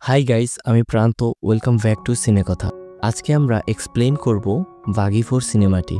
Hi guys, আমি প্রান্ত। Welcome back to সিনে কথা। আজকে আমরা এক্সপ্লেন করব বাগিফোর সিনেমাটি।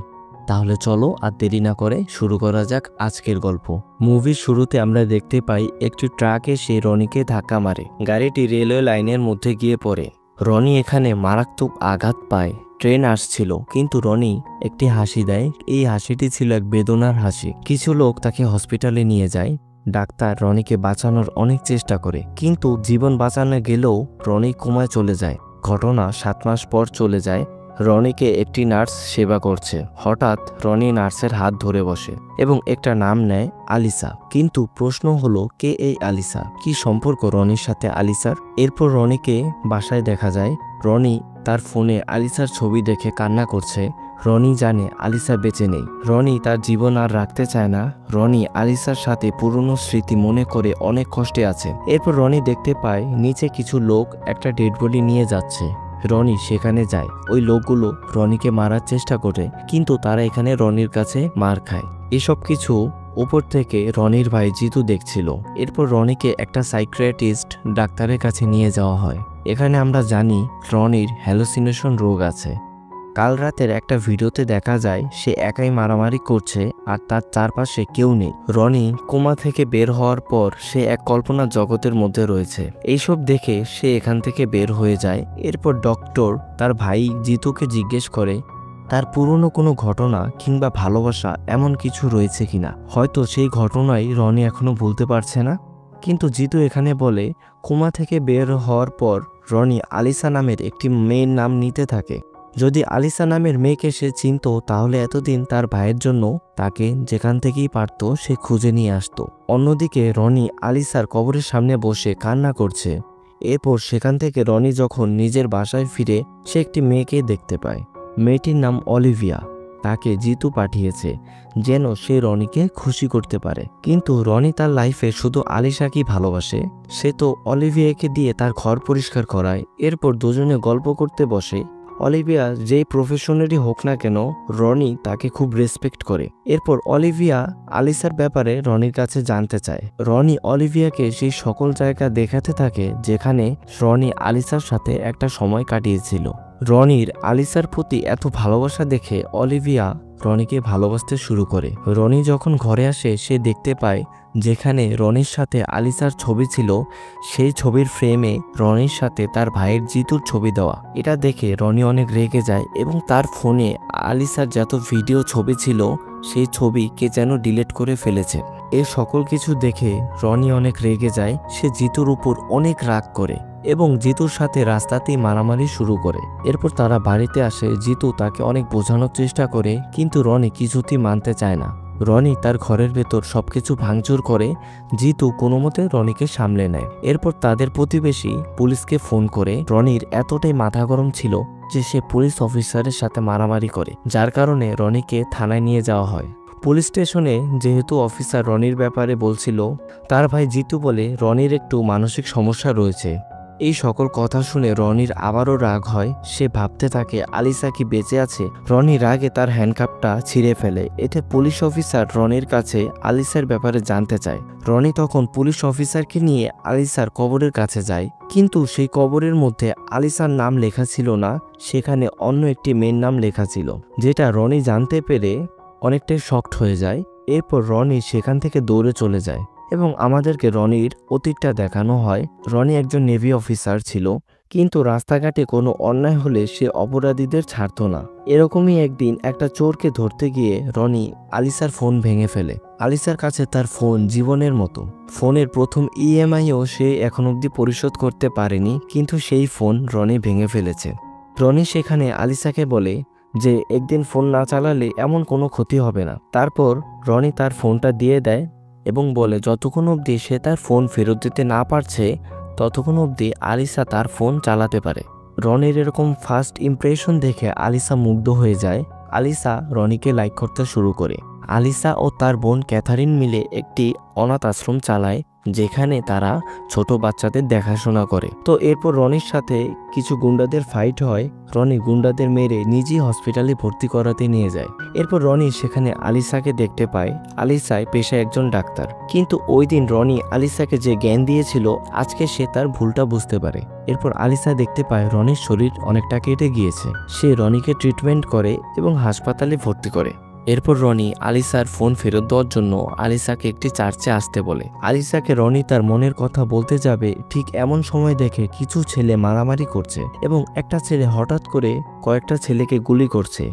তাহলে চলো আর দেরি না করে শুরু করা যাক আজকের গল্প। মুভির শুরুতে আমরা দেখতে পাই একটি ট্রাক এসে রনিকে ধাক্কা মারে। গাড়িটি রেলওয়ে লাইনের মধ্যে গিয়ে পড়ে। রনি এখানে মারাত্মক আঘাত পায়। ট্রেন আসছিল, কিন্তু রনি একটি হাসি দেয়। এই হাসিটি ছিল এক বেদনার হাসি। কিছু লোক তাকে হসপিটালে নিয়ে যায়। ডাক্তার রনিকে বাঁচানোর অনেক চেষ্টা করে, কিন্তু জীবন বাঁচানো গেলেও রনি কোমায় চলে যায়। ঘটনা 7 মাস পর চলে যায়। রনিকে একটি নার্স সেবা করছে। হঠাৎ রনি নার্সের হাত ধরে বসে এবং একটা নাম নেয়, আলিসা। কিন্তু প্রশ্ন হলো, কে এই আলিসা? কি সম্পর্ক রনির সাথে আলিসার? এরপর রনিকে বাসায় দেখা যায়। রনি তার ফোনে আলিসার ছবি দেখে কান্না করছে। রনি জানে আলিসা বেঁচে নেই। রনি তার জীবন আর রাখতে চায় না। রনি আলিসার সাথে পুরনো স্মৃতি মনে করে অনেক কষ্টে আছে। এরপর রনি দেখতে পায় নিচে কিছু লোক একটা ডেড বডি নিয়ে যাচ্ছে। রনি সেখানে যায়। ওই লোকগুলো রনিকে মারার চেষ্টা করে, কিন্তু তারা এখানে রনির কাছে মার খায়। এসব কিছু উপর থেকে রনির ভাই জিতু দেখছিল। এরপর রনিকে একটা সাইকিয়াট্রিস্ট ডাক্তারের কাছে নিয়ে যাওয়া হয়। এখানে আমরা জানি রনির হ্যালুসিনেশন রোগ আছে। কাল রাতের একটা ভিডিওতে দেখা যায় সে একাই মারামারি করছে আর তার চারপাশে কেউ নেই। রনি কোমা থেকে বের হওয়ার পর সে এক কল্পনার জগতের মধ্যে রয়েছে। এইসব দেখে সে এখান থেকে বের হয়ে যায়। এরপর ডক্টর তার ভাই জিতুকে জিজ্ঞেস করে তার পুরনো কোনো ঘটনা কিংবা ভালোবাসা এমন কিছু রয়েছে কিনা। হয়তো সেই ঘটনাই রনি এখনো ভুলতে পারছে না। কিন্তু জিতু এখানে বলে কোমা থেকে বের হওয়ার পর রনি আলিসা নামের একটি মেয়ের নাম নিতে থাকে। যদি আলিসা নামের মেয়েকে সে চিনত, তাহলে এতদিন তার ভাইয়ের জন্য তাকে যেখান থেকেই পারত সে খুঁজে নিয়ে আসতো। অন্যদিকে রনি আলিসার কবরের সামনে বসে কান্না করছে। এরপর সেখান থেকে রনি যখন নিজের বাসায় ফিরে সে একটি মেয়েকে দেখতে পায়। মেয়েটির নাম অলিভিয়া। তাকে জিতু পাঠিয়েছে যেন সে রনিকে খুশি করতে পারে। কিন্তু রনি তার লাইফে শুধু আলিসাকেই ভালোবাসে। সে তো অলিভিয়াকে দিয়ে তার ঘর পরিষ্কার করায়। এরপর দুজনে গল্প করতে বসে। অলিভিয়া যেই প্রফেশনেরই হোক না কেন, রনি তাকে খুব রেসপেক্ট করে। এরপর অলিভিয়া আলিসার ব্যাপারে রনির কাছে জানতে চায়। রনি অলিভিয়াকে সেই সকল জায়গা দেখাতে থাকে যেখানে রনি আলিসার সাথে একটা সময় কাটিয়েছিল। রনির আলিসার প্রতি এত ভালোবাসা দেখে অলিভিয়া রনিকে ভালোবাসতে শুরু করে। রনি যখন ঘরে আসে সে দেখতে পায় যেখানে রনির সাথে আলিসার ছবি ছিল, সেই ছবির ফ্রেমে রনির সাথে তার ভাইয়ের জিতুর ছবি দেওয়া। এটা দেখে রনি অনেক রেগে যায় এবং তার ফোনে আলিসার যত ভিডিও ছবি ছিল সেই ছবি কে যেন ডিলিট করে ফেলেছে। এর সকল কিছু দেখে রনি অনেক রেগে যায়। সে জিতুর উপর অনেক রাগ করে এবং জিতুর সাথে রাস্তাতেই মারামারি শুরু করে। এরপর তারা বাড়িতে আসে। জিতু তাকে অনেক বোঝানোর চেষ্টা করে, কিন্তু রনি কিছুতেই মানতে চায় না। রনি তার ঘরের ভেতর সবকিছু ভাঙচুর করে। জিতু কোনো মতে রনিকে সামলে নেয়। এরপর তাদের প্রতিবেশী পুলিশকে ফোন করে। রনির এতটাই মাথা গরম ছিল যে সে পুলিশ অফিসারের সাথে মারামারি করে, যার কারণে রনিকে থানায় নিয়ে যাওয়া হয়। পুলিশ স্টেশনে যেহেতু অফিসার রনির ব্যাপারে বলছিল, তার ভাই জিতু বলে রনির একটু মানসিক সমস্যা রয়েছে। এই সকল কথা শুনে রনির আবারও রাগ হয়। সে ভাবতে থাকে আলিসা কি বেঁচে আছে। রনি রাগে তার হ্যান্ডকাপটা ছিঁড়ে ফেলে। এতে পুলিশ অফিসার রনির কাছে আলিসার ব্যাপারে জানতে চায়। রনি তখন পুলিশ অফিসারকে নিয়ে আলিসার কবরের কাছে যায়, কিন্তু সেই কবরের মধ্যে আলিসার নাম লেখা ছিল না, সেখানে অন্য একটি মেয়ের নাম লেখা ছিল, যেটা রনি জানতে পেরে অনেকটাই শকড হয়ে যায়। এরপর রনি সেখান থেকে দৌড়ে চলে যায় এবং আমাদেরকে রনির অতীতটা দেখানো হয়। রনি একজন নেভি অফিসার ছিল, কিন্তু রাস্তাঘাটে কোনো অন্যায় হলে সে অপরাধীদের ছাড়তো না। এরকমই একদিন একটা চোরকে ধরতে গিয়ে রনি আলিসার ফোন ভেঙে ফেলে। আলিসার কাছে তার ফোন জীবনের মতো। ফোনের প্রথম ইএমআইও সে এখন অবধি পরিশোধ করতে পারেনি, কিন্তু সেই ফোন রনি ভেঙে ফেলেছে। রনি সেখানে আলিসাকে বলে যে একদিন ফোন না চালালে এমন কোনো ক্ষতি হবে না। তারপর রনি তার ফোনটা দিয়ে দেয় এবং বলে যতক্ষণ অবধি সে তার ফোন ফেরত দিতে না পারছে ততক্ষণ অবধি আলিসা তার ফোন চালাতে পারে। রনির এরকম ফার্স্ট ইমপ্রেশন দেখে আলিসা মুগ্ধ হয়ে যায়। আলিসা রনিকে লাইক করতে শুরু করে। আলিসা ও তার বোন ক্যাথারিন মিলে একটি অনাথ আশ্রম চালায়। যেখানে তারা ছোট বাচ্চাদের দেখাশোনা করে। তো এরপর রনির সাথে কিছু গুন্ডাদের ফাইট হয়। রনি গুন্ডাদের মেরে নিজেই হসপিটালে ভর্তি করাতে নিয়ে যায়। এরপর রনি সেখানে আলিসাকে দেখতে পায়। আলিসা পেশায় একজন ডাক্তার, কিন্তু ওই দিন রনি আলিসাকে যে জ্ঞান দিয়েছিল আজকে সে তার ভুলটা বুঝতে পারে। এরপর আলিসা দেখতে পায় রনির শরীর অনেকটা কেটে গিয়েছে। সে রনিকে ট্রিটমেন্ট করে এবং হাসপাতালে ভর্তি করে। এরপর রনি আলিসার ফোন ফেরত দেওয়ার জন্য আলিসাকে একটি চার্চে আসতে বলে। আলিসাকে রনি তার মনের কথা বলতে যাবে, ঠিক এমন সময় দেখে কিছু ছেলে মারামারি করছে এবং একটা ছেলে হঠাৎ করে কয়েকটা ছেলেকে গুলি করছে।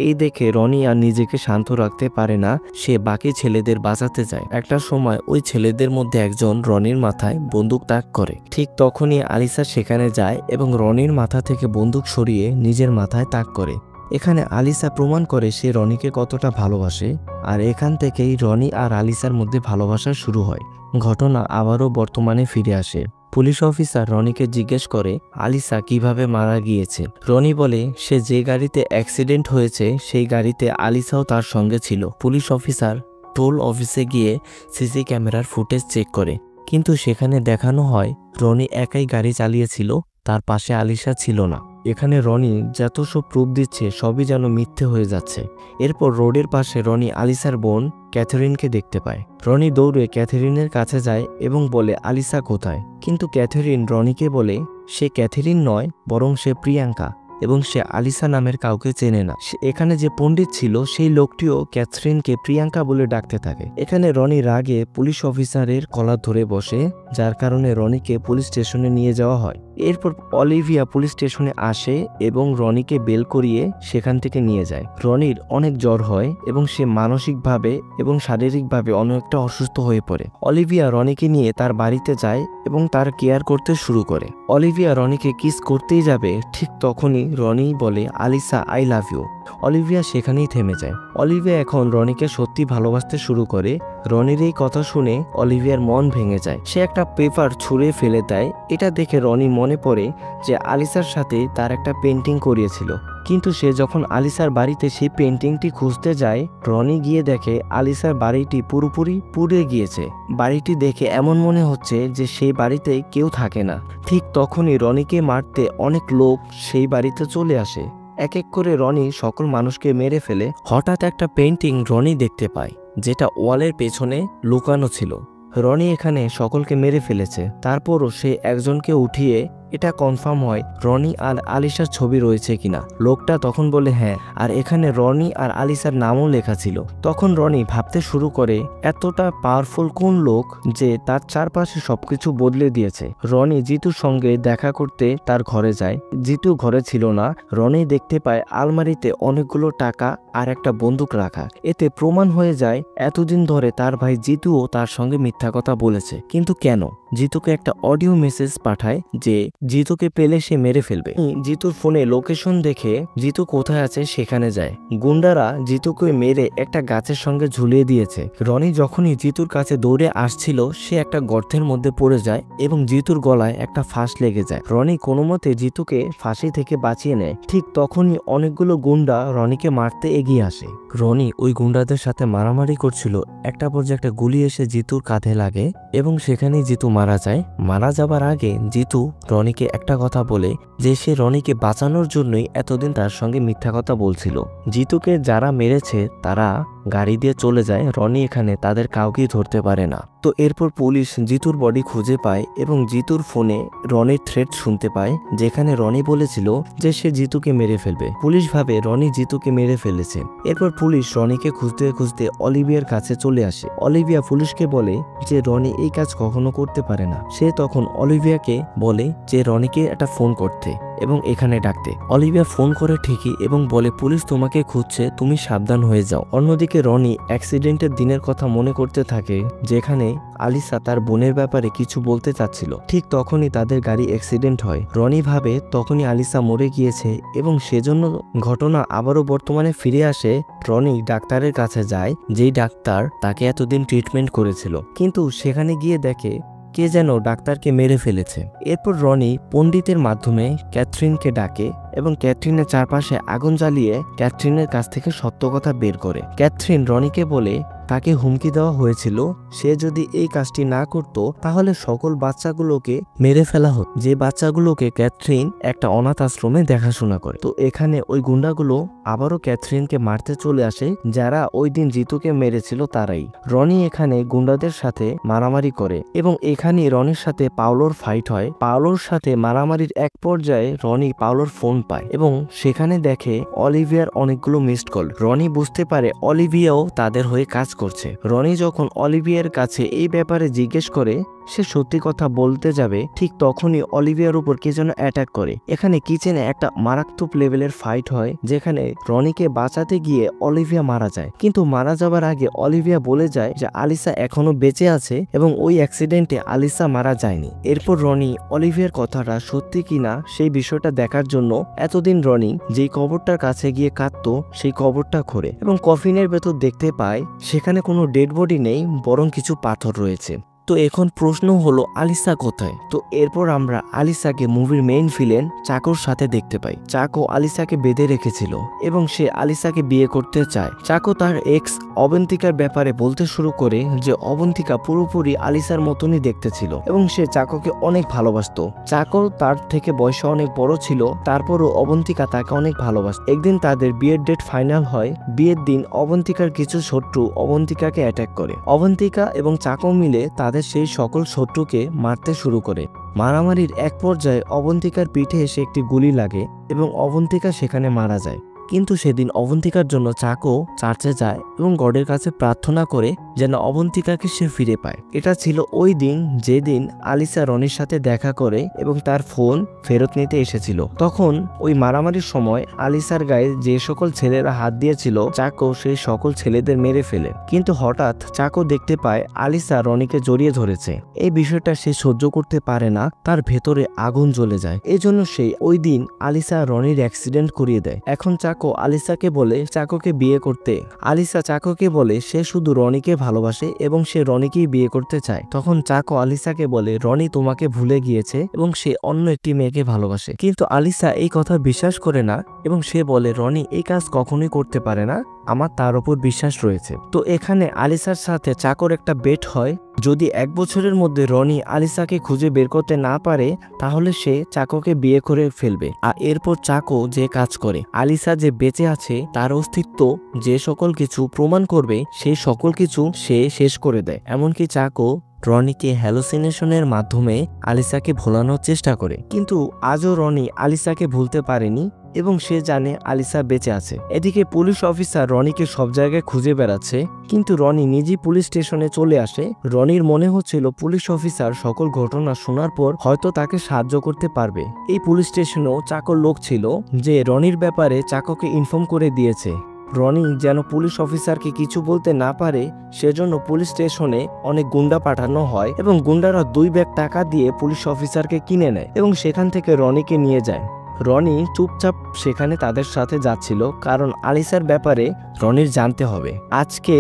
এই দেখে রনি আর নিজেকে শান্ত রাখতে পারে না, সে বাকি ছেলেদের বাঁচাতে যায়। একটা সময় ওই ছেলেদের মধ্যে একজন রনির মাথায় বন্দুক তাক করে। ঠিক তখনই আলিসা সেখানে যায় এবং রনির মাথা থেকে বন্দুক সরিয়ে নিজের মাথায় তাক করে। এখানে আলিসা প্রমাণ করে সে রনিকে কতটা ভালোবাসে, আর এখান থেকেই রনি আর আলিসার মধ্যে ভালোবাসা শুরু হয়। ঘটনা আবারও বর্তমানে ফিরে আসে। পুলিশ অফিসার রনিকে জিজ্ঞেস করে আলিসা কিভাবে মারা গিয়েছে। রনি বলে সে যে গাড়িতে অ্যাক্সিডেন্ট হয়েছে সেই গাড়িতে আলিসাও তার সঙ্গে ছিল। পুলিশ অফিসার টোল অফিসে গিয়ে সিসি ক্যামেরার ফুটেজ চেক করে, কিন্তু সেখানে দেখানো হয় রনি একাই গাড়ি চালিয়েছিল, তার পাশে আলিসা ছিল না। এখানে রনি যত সব প্রুফ দিচ্ছে সবই যেন মিথ্যে হয়ে যাচ্ছে। এরপর রোডের পাশে রনি আলিসার বোন ক্যাথরিনকে দেখতে পায়। রনি দৌড়ে ক্যাথরিনের কাছে যায় এবং বলে আলিসা কোথায়, কিন্তু ক্যাথরিন রনিকে বলে সে ক্যাথরিন নয়, বরং সে প্রিয়াঙ্কা এবং সে আলিসা নামের কাউকে চেনে না। এখানে যে পণ্ডিত ছিল সেই লোকটিও ক্যাথরিনকে প্রিয়াঙ্কা বলে ডাকতে থাকে। এখানে রনি রাগে পুলিশ অফিসারের কলার ধরে বসে, যার কারণে রনিকে পুলিশ স্টেশনে নিয়ে যাওয়া হয়। এরপর অলিভিয়া পুলিশ স্টেশনে আসে এবং রনিকে বেল করিয়ে সেখান থেকে নিয়ে যায়। রনির অনেক জ্বর হয় এবং সে মানসিকভাবে এবং শারীরিকভাবে অনেকটা অসুস্থ হয়ে পড়ে। অলিভিয়া রনিকে নিয়ে তার বাড়িতে যায় এবং তার কেয়ার করতে শুরু করে। অলিভিয়া রনিকে কিস করতেই যাবে, ঠিক তখনই রনি বলে আলিসা আই লাভ ইউ। অলিভিয়া সেখানেই থেমে যায়। অলিভিয়া এখন রনিকে সত্যি ভালোবাসতে শুরু করে। রনির এই কথা শুনে অলিভিয়ার মন ভেঙে যায়। সে একটা পেপার ছুঁড়ে ফেলে দেয়। এটা দেখে রনি মনে পড়ে যে আলিসার সাথে তার একটা পেন্টিং করিয়েছিল, কিন্তু সে যখন আলিসার বাড়িতে সেই পেন্টিংটি খুঁজতে যায়, রনি গিয়ে দেখে আলিসার বাড়িটি পুরোপুরি পুড়ে গিয়েছে। বাড়িটি দেখে এমন মনে হচ্ছে যে সেই বাড়িতে কেউ থাকে না। ঠিক তখনই রনিকে মারতে অনেক লোক সেই বাড়িতে চলে আসে। এক এক করে রনি সকল মানুষকে মেরে ফেলে। হঠাৎ একটা পেন্টিং রনি দেখতে পায়, যেটা ওয়ালের পেছনে লুকানো ছিল। রনি এখানে সকলকে মেরে ফেলেছে, তারপরও সে একজনকে উঠিয়ে এটা কনফার্ম হয় রনি আর আলিসার ছবি রয়েছে কিনা। লোকটা তখন বলে হ্যাঁ, আর এখানে রনি আর আলিসার নামও লেখা ছিল। তখন রনি ভাবতে শুরু করে এতটা পাওয়ারফুল কোন লোক যে তার চারপাশে সবকিছু বদলে দিয়েছে। রনি জিতুর সঙ্গে দেখা করতে তার ঘরে যায়। জিতু ঘরে ছিল না। রনি দেখতে পায় আলমারিতে অনেকগুলো টাকা আর একটা বন্দুক রাখা। এতে প্রমাণ হয়ে যায় এতদিন ধরে তার ভাই জিতুও তার সঙ্গে মিথ্যা কথা বলেছে। কিন্তু কেন? জিতুকে একটা অডিও মেসেজ পাঠায় যে জিতুকে পেলে সে মেরে ফেলবে। জিতুর ফোনে লোকেশন দেখে জিতু কোথায় আছে সেখানে যায়। গুন্ডারা জিতুকে মেরে একটা গাছের সঙ্গে ঝুলিয়ে দিয়েছে। রনি যখনই জিতুর কাছে দৌড়ে আসছিল, সে একটা গর্তের মধ্যে পড়ে যায় এবং জিতুর গলায় একটা ফাঁস লেগে যায়। রনি কোনো মতে জিতুকে ফাঁসি থেকে বাঁচিয়ে নেয়। ঠিক তখনই অনেকগুলো গুন্ডা রনিকে মারতে এগিয়ে আসে। রনি ওই গুন্ডাদের সাথে মারামারি করছিল। একটা পর্যায়ে একটা গুলি এসে জিতুর কাঁধে লাগে এবং সেখানেই জিতু মারা যায়। মারা যাবার আগে জিতু রনিকে একটা কথা বলে যে সে রনিকে বাঁচানোর জন্যই এতদিন তার সঙ্গে মিথ্যা কথা বলছিল। জিতুকে যারা মেরেছে তারা গাড়ি দিয়ে চলে যায়। রনি এখানে তাদের কাউকেই ধরতে পারে না। তো এরপর পুলিশ জিতুর বডি খুঁজে পায় এবং জিতুর ফোনে রনির থ্রেট শুনতে পায়, যেখানে রনি বলেছিল যে সে জিতুকে মেরে ফেলবে। পুলিশ ভাবে রনি জিতুকে মেরে ফেলেছে। এরপর পুলিশ রনিকে খুঁজতে খুঁজতে অলিভিয়ার কাছে চলে আসে। অলিভিয়া পুলিশকে বলে যে রনি এই কাজ কখনো করতে পারে না। সে তখন অলিভিয়াকে বলে যে রনিকে একটা ফোন করতে এবং এখানে ডাকতে। অলিভিয়া ফোন করে ঠিকই এবং বলে পুলিশ তোমাকে খুঁজছে, তুমি সাবধান হয়ে যাও। অন্যদিকে রনি অ্যাক্সিডেন্টের দিনের কথা মনে করতে থাকে, যেখানে আলিসা তার বোনের ব্যাপারে কিছু বলতে চাচ্ছিল। ঠিক তখনই তাদের গাড়ি অ্যাক্সিডেন্ট হয়। রনি ভাবে তখনই আলিসা মরে গিয়েছে এবং সেজন্য ঘটনা আবারও বর্তমানে ফিরে আসে। রনি ডাক্তারের কাছে যায়, যেই ডাক্তার তাকে এতদিন ট্রিটমেন্ট করেছিল, কিন্তু সেখানে গিয়ে দেখে কে যেন ডাক্তারকে মেরে ফেলেছে। এরপর রনি পণ্ডিতের মাধ্যমে ক্যাথরিনকে ডাকে এবং ক্যাথরিনের চারপাশে আগুন জ্বালিয়ে ক্যাথরিনের কাছ থেকে সত্য কথা বের করে। ক্যাথরিন রনিকে বলে তাকে হুমকি দেওয়া হয়েছিল সে যদি এই কাজটি না করত তাহলে সকল বাচ্চাগুলোকে মেরে ফেলা হতো, যে বাচ্চাগুলোকে ক্যাথরিন একটা অনাথ আশ্রমে দেখাশোনা করে। তো এখানে ওই গুন্ডাগুলো আবারও ক্যাথরিনকে মারতে চলে আসে, যারা ওই দিন জিতুকে মেরেছিল তারাই। রনি এখানে গুন্ডাদের সাথে মারামারি করে এবং এখানে রনির সাথে পাওলোর ফাইট হয়। পাওলোর সাথে মারামারির এক পর্যায়ে রনি পাওলোর ফোন পায় এবং সেখানে দেখে অলিভিয়ার অনেকগুলো মিসড কল। রনি বুঝতে পারে অলিভিয়াও তাদের হয়ে কাজ করছে। রনি যখন অলিভিয়ার কাছে এই ব্যাপারে জিজ্ঞেস করে সে সত্যি কথা বলতে যাবে, ঠিক তখনই অলিভিয়ার উপর কে যেন অ্যাটাক করে। এখানে কিচেনে একটা মারাত্মক লেভেলের ফাইট হয়, যেখানে রনিকে বাঁচাতে গিয়ে অলিভিয়া মারা যায়। কিন্তু মারা যাবার আগে অলিভিয়া বলে যায় যে আলিসা এখনো বেঁচে আছে এবং ওই অ্যাক্সিডেন্টে আলিসা মারা যায়নি। এরপর রনি অলিভিয়ার কথাটা সত্যি কিনা সেই বিষয়টা দেখার জন্য এতদিন রনি যেই কবরটার কাছে গিয়ে কাঁদতো সেই কবরটা খোঁড়ে এবং কফিনের ভেতর দেখতে পায় সেখানে কোনো ডেড বডি নেই, বরং কিছু পাথর রয়েছে। তো এখন প্রশ্ন হলো আলিসা কোথায়? তো এরপর আমরা আলিসাকে মুভির মেইন ভিলেন চাকোর সাথে দেখতে পাই। চাকো আলিসাকে বেঁধে রেখেছিল এবং সে আলিসাকে বিয়ে করতে চায়। চাকো তার এক্স অবন্তিকার ব্যাপারে বলতে শুরু করে যে অবন্তিকা পুরোপুরি আলিসার মতনই দেখতে ছিল এবং সে চাকোকে অনেক ভালোবাসতো। চাকো তার থেকে বয়সে অনেক বড় ছিল, তারপরও অবন্তিকা তাকে অনেক ভালোবাসত। একদিন তাদের বিয়ের ডেট ফাইনাল হয়। বিয়ের দিন অবন্তিকার কিছু শত্রু অবন্তিকাকে অ্যাটাক করে। অবন্তিকা এবং চাকো মিলে তাদের সেই সকল শত্রুকে মারতে শুরু করে। মারামারির এক পর্যায়ে অবন্তিকার পিঠে এসে একটি গুলি লাগে এবং অবন্তিকা সেখানে মারা যায়। কিন্তু সেদিন অবন্তিকার জন্য চাকো চার্চে যায় এবং গডের কাছে প্রার্থনা করে যেন অবন্তিকাকে সে ফিরে পায়। এটা ছিল ওই দিন যেদিন আলিসা রনির সাথে দেখা করে এবং তার ফোন ফেরত নিতে এসেছিল। তখন ওই মারামারির সময় আলিসার গায়ে যে সকল ছেলেরা হাত দিয়েছিল চাকো সেই সকল ছেলেদের মেরে ফেলে। কিন্তু হঠাৎ চাকো দেখতে পায় আলিসা রনিকে জড়িয়ে ধরেছে। এই বিষয়টা সে সহ্য করতে পারে না, তার ভেতরে আগুন জ্বলে যায়। এজন্য সে ওই দিন আলিসা রনির অ্যাক্সিডেন্ট করিয়ে দেয়। এখন চাকো আলিসাকে বলে চাকোকে বিয়ে করতে। আলিসা চাকোকে বলে সে শুধু রনিকে ভালোবাসে এবং সে রনিকেই বিয়ে করতে চায়। তখন চাকো আলিসাকে বলে রনি তোমাকে ভুলে গিয়েছে এবং সে অন্য একটি মেয়েকে ভালোবাসে। কিন্তু আলিসা এই কথা বিশ্বাস করে না এবং সে বলে রনি এই কাজ কখনোই করতে পারে না, আমার তার উপর বিশ্বাস রয়েছে। তো এখানে আলিসার সাথে চাকোর একটা বেট হয়, যদি 1 বছরের মধ্যে রনি আলিসাকে খুঁজে বের করতে না পারে তাহলে সে চাকোকে বিয়ে করে ফেলবে। আর এরপর চাকো যে কাজ করে, আলিসা যে বেঁচে আছে তার অস্তিত্ব যে সকল কিছু প্রমাণ করবে সেই সকল কিছু সে শেষ করে দেয়। এমনকি চাকো রনিকে হ্যালুসিনেশনের মাধ্যমে আলিসাকে ভোলানোর চেষ্টা করে, কিন্তু আজও রনি আলিসাকে ভুলতে পারেনি এবং সে জানে আলিসা বেঁচে আছে। এদিকে পুলিশ অফিসার রনিকে সব জায়গায় খুঁজে বেড়াচ্ছে, কিন্তু রনি নিজেই পুলিশ স্টেশনে চলে আসে। রনির মনে হচ্ছিল পুলিশ অফিসার সকল ঘটনা শোনার পর হয়তো তাকে সাহায্য করতে পারবে। এই পুলিশ স্টেশনেও চাকর লোক ছিল যে রনির ব্যাপারে চাকোকে ইনফর্ম করে দিয়েছে। রনি যেন পুলিশ অফিসারকে কিছু বলতে না পারে সেজন্য পুলিশ স্টেশনে অনেক গুন্ডা পাঠানো হয় এবং গুন্ডারা 2 ব্যাগ টাকা দিয়ে পুলিশ অফিসারকে কিনে নেয় এবং সেখান থেকে রনিকে নিয়ে যায়। রনি চুপচাপ সেখানে তাদের সাথে যাচ্ছিল, কারণ আলিসার ব্যাপারে রনির জানতে হবে। আজকে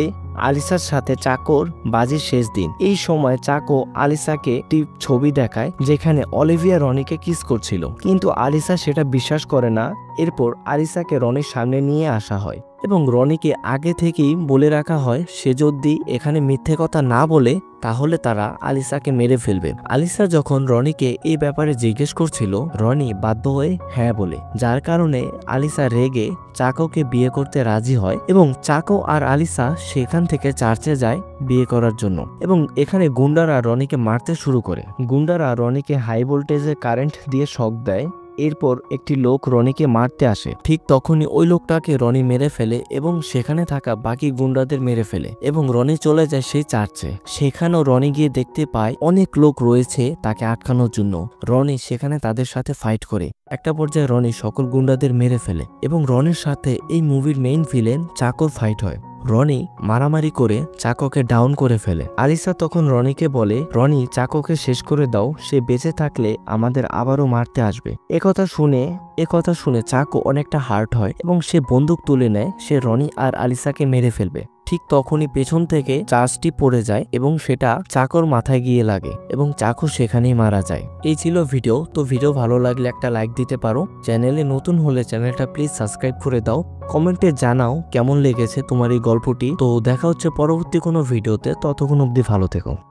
আলিসার সাথে চাকোর বাজির শেষ দিন। এই সময় চাকো আলিসাকে একটি ছবি দেখায় যেখানে অলিভিয়া রনিকে কিস করছিল, কিন্তু আলিসা সেটা বিশ্বাস করে না। এরপর আলিসাকে রনির সামনে নিয়ে আসা হয় এবং রনিকে আগে থেকেই বলে রাখা হয় সে যদি এখানে মিথ্যে কথা না বলে তাহলে তারা আলিসাকে মেরে ফেলবে। আলিসা যখন রনিকে এই ব্যাপারে জিজ্ঞেস করছিল রনি বাধ্য হয়ে হ্যাঁ বলে, যার কারণে আলিসা রেগে চাকোকে বিয়ে করতে রাজি হয় এবং চাকো আর আলিসা সেখান থেকে চার্চে যায় বিয়ে করার জন্য। এবং এখানে গুন্ডারা রনিকে মারতে শুরু করে। গুন্ডারা রনিকে হাই ভোল্টেজের কারেন্ট দিয়ে শক দেয়। এরপর একটি লোক রনিকে মারতে আসে, ঠিক তখনই ওই লোকটাকে রনি মেরে ফেলে এবং সেখানে থাকা বাকি গুন্ডাদের মেরে ফেলে এবং রনি চলে যায় সেই চার্চে। সেখানেও রনি গিয়ে দেখতে পায় অনেক লোক রয়েছে তাকে আটকানোর জন্য। রনি সেখানে তাদের সাথে ফাইট করে। একটা পর্যায়ে রনি সকল গুন্ডাদের মেরে ফেলে এবং রনির সাথে এই মুভির মেইন ভিলেন চাকোর ফাইট হয়। রনি মারামারি করে চাকোকে ডাউন করে ফেলে। আলিসা তখন রনিকে বলে রনি চাকোকে শেষ করে দাও, সে বেঁচে থাকলে আমাদের আবারও মারতে আসবে। একথা শুনে চাকো অনেকটা হার্ট হয় এবং সে বন্দুক তুলে নেয়, সে রনি আর আলিসাকে মেরে ফেলবে। ঠিক তখনই পেছন থেকে চার্জটি পড়ে যায় এবং সেটা চাকর মাথায় গিয়ে লাগে এবং চাকর সেখানেই মারা যায়। এই ছিল ভিডিও। তো ভিডিও ভালো লাগলে একটা লাইক দিতে পারো, চ্যানেলে নতুন হলে চ্যানেলটা প্লিজ সাবস্ক্রাইব করে দাও, কমেন্টে জানাও কেমন লেগেছে তোমার এই গল্পটি। তো দেখা হচ্ছে পরবর্তী কোনো ভিডিওতে, ততক্ষণ অবধি ভালো থেকো।